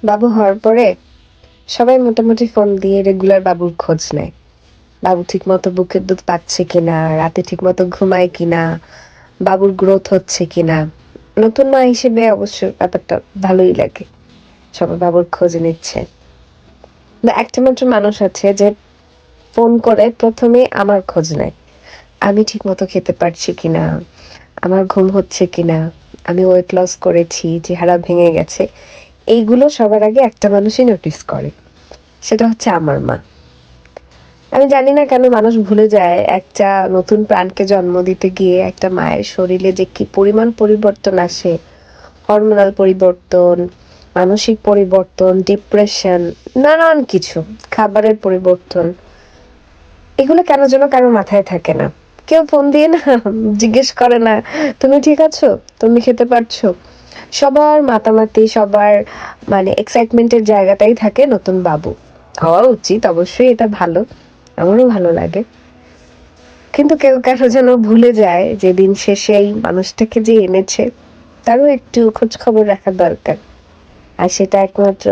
বাবু হওয়ার পরে সবাই মোটামুটি ফোন দিয়ে রেগুলার বাবুর খোঁজ নেয়। বাবু ঠিকমতো বুকের দুধ পাচ্ছে কিনা, রাতে ঠিকমতো ঘুমায় কিনা, বাবুর গ্রোথ হচ্ছে কিনা। নতুন মা হিসেবে অবশ্য ব্যাপারটা ভালোই লাগে, সবাই বাবুর খোঁজ নিচ্ছে। একটা মাত্র মানুষ আছে যে ফোন করে প্রথমে আমার খোঁজ নেয়, আমি ঠিকমতো খেতে পারছি কিনা, আমার ঘুম হচ্ছে কিনা, আমি ওয়েট লস করেছি, চেহারা ভেঙে গেছে। এইগুলো সবার আগে একটা মানুষই নোটিস করে, সেটা হচ্ছে আমার মা। আমি জানি না কেন মানুষ ভুলে যায় একটা নতুন প্রাণকে জন্ম দিতে গিয়ে একটা মায়ের শরীরে যে কি পরিমাণ পরিবর্তন আসে, হরমোনাল পরিবর্তন, মানসিক পরিবর্তন, ডিপ্রেশন, নানান কিছু, খাবারের পরিবর্তন, এগুলো কেন যেন কারো মাথায় থাকে না। কেউ ফোন দিয়ে না জিজ্ঞেস করে না তুমি ঠিক আছো, তুমি খেতে পারছো। সবার মাতামাতি, সবার মানে এক্সাইটমেন্টের জায়গাটাই থাকে নতুন বাবু হওয়া উচিত, অবশ্যই এটা ভালো, আমারও ভালো লাগে। কিন্তু কেউ কেন যেন ভুলে যায় যে দিন শেষে এই মানুষটাকে যে এনেছে তারও একটু খোঁজ খবর রাখা দরকার। আর সেটা একমাত্র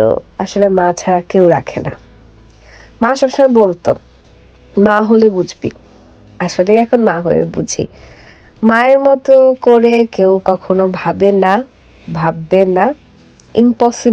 আসলে মা ছাড়া কেউ রাখে না। মা সবসময় বলতো মা হলে বুঝবি। আসলে এখন মা হয়ে বুঝি, মায়ের মতো করে কেউ কখনো ভাবে না, ভাববে না, ইম্পসিবল।